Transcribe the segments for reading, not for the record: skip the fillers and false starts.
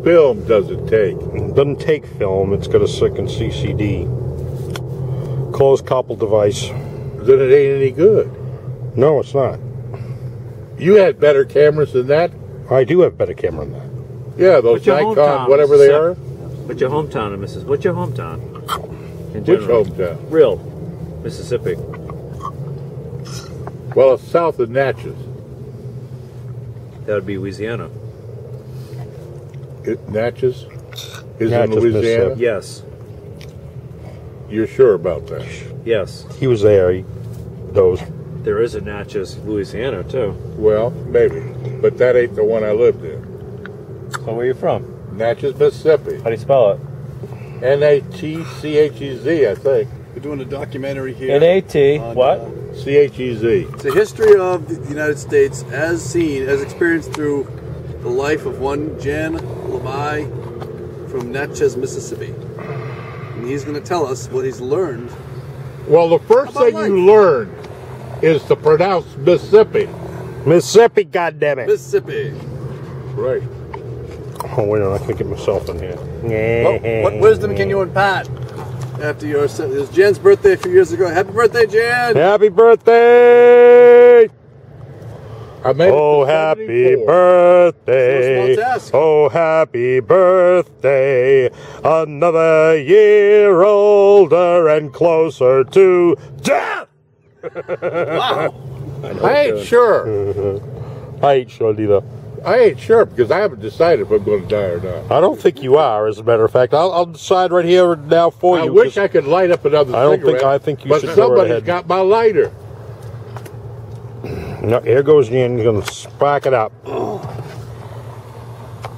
film does it take? It doesn't take film. It's got a second CCD. Closed couple device. Then it ain't any good. No, it's not. You had better cameras than that? I do have better camera than that. Yeah, those Nikon, whatever they are. What's your hometown, Mrs.? What's your hometown? Which hometown? Real, Mississippi. Well, it's south of Natchez. That would be Louisiana. Natchez? Is Natchez, in Louisiana? Yes. You're sure about that? Yes. He was there. He knows. There is a Natchez, Louisiana, too. Well, maybe. But that ain't the one I lived in. So where are you from? Natchez, Mississippi. How do you spell it? N-A-T-C-H-E-Z, I think. We're doing a documentary here. N-A-T, what? C-H-E-Z. It's a history of the United States as seen, as experienced through the life of one Jan Levi from Natchez, Mississippi. And he's going to tell us what he's learned. Well, the first thing you learn is to pronounce Mississippi. Mississippi, goddammit. Mississippi. Right. Oh, wait a minute. I can't get myself in here. Well, what wisdom can you impart after your... It was Jan's birthday a few years ago. Happy birthday, Jan! Happy birthday! I made oh, it to happy 74. birthday! No small task. Oh, happy birthday! Another year older and closer to death! Wow! I ain't sure. I ain't sure either. I ain't sure because I haven't decided if I'm going to die or not. I don't think you are, as a matter of fact. I'll decide right here now for you. I wish I could light up another cigarette. I think you but should go right somebody's ahead. got my lighter. No, here goes Jan. He's going to spark it up.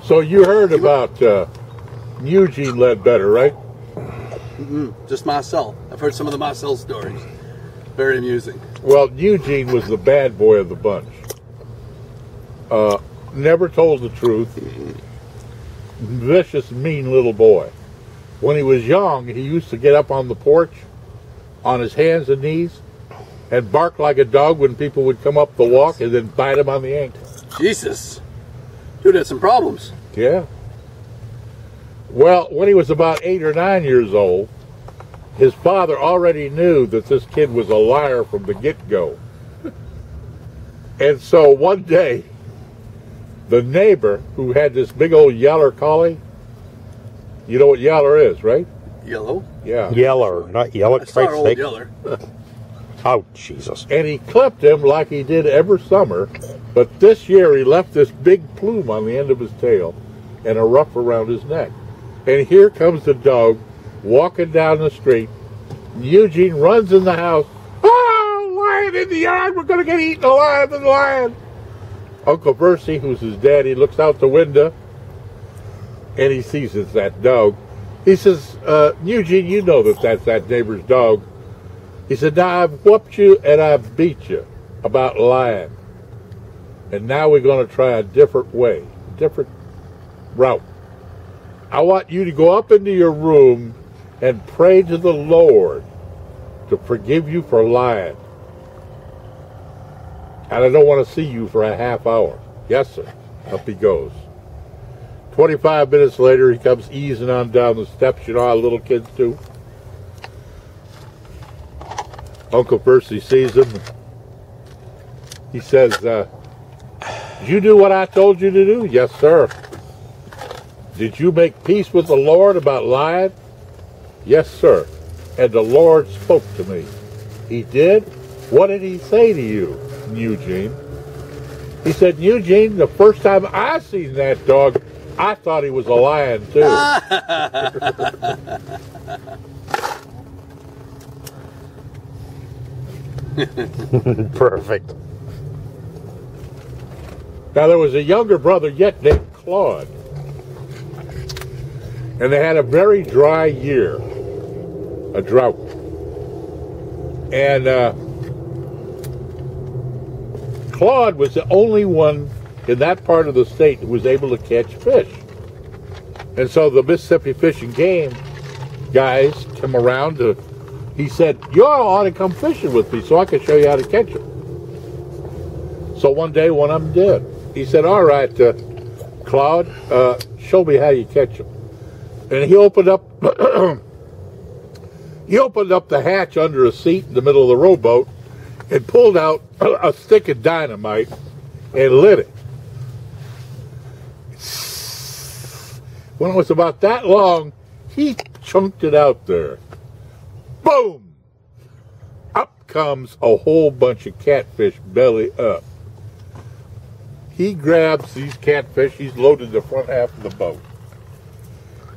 So you heard about Eugene Ledbetter, right? Just Marcel. I've heard some of the Marcel stories. Very amusing. Well, Eugene was the bad boy of the bunch. Never told the truth. Vicious, mean little boy. When he was young, he used to get up on the porch on his hands and knees and bark like a dog when people would come up the walk and then bite him on the ankle. Jesus. Dude had some problems. Yeah. Well, when he was about 8 or 9 years old, his father already knew that this kid was a liar from the get-go. And so one day, the neighbor who had this big old Yeller collie, you know what Yeller is, right? Yellow? Yeah. Yeller, not Yeller. I saw our old Yeller. Oh, Jesus. And he clipped him like he did every summer, but this year he left this big plume on the end of his tail and a ruff around his neck. And here comes the dog walking down the street. Eugene runs in the house. Oh, lion in the yard! We're going to get eaten alive in the lion! Uncle Percy, who's his daddy, looks out the window and he sees it's that dog. He says, Eugene, you know that that's that neighbor's dog. He said, now I've whooped you and I've beat you about lying. And now we're going to try a different way, a different route. I want you to go up into your room and pray to the Lord to forgive you for lying. And I don't want to see you for a half hour. Yes, sir. Up he goes. 25 minutes later, he comes easing on down the steps. You know how little kids do. Uncle Percy sees him. He says, did you do what I told you to do? Yes, sir. Did you make peace with the Lord about lying? Yes, sir. And the Lord spoke to me. He did? What did he say to you, Eugene? He said, Eugene, the first time I seen that dog, I thought he was a lion, too. Perfect. Now, there was a younger brother yet named Claude. And they had a very dry year, a drought. And Claude was the only one in that part of the state who was able to catch fish. And so the Mississippi Fish and Game guys come around to, he said, you all ought to come fishing with me so I can show you how to catch them. So one day one of them did. He said, all right, Claude, show me how you catch them. And he opened up he opened up the hatch under a seat in the middle of the rowboat and pulled out a stick of dynamite and lit it. When it was about that long, he chunked it out there. Boom! Up comes a whole bunch of catfish belly up. He grabs these catfish, he's loaded the front half of the boat.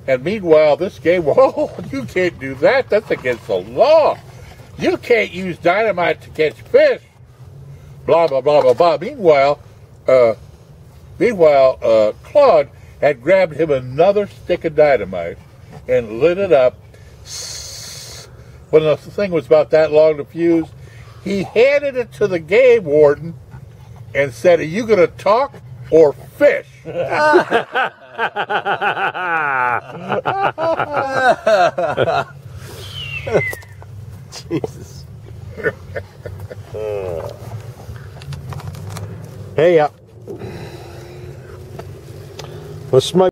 And meanwhile, this guy, whoa, you can't do that. That's against the law. You can't use dynamite to catch fish. Blah, blah, blah, blah, blah. Meanwhile, Claude had grabbed him another stick of dynamite and lit it up. When the thing was about that long to fuse, he handed it to the game warden and said, "Are you going to talk or fish?" Jesus. Hey, this might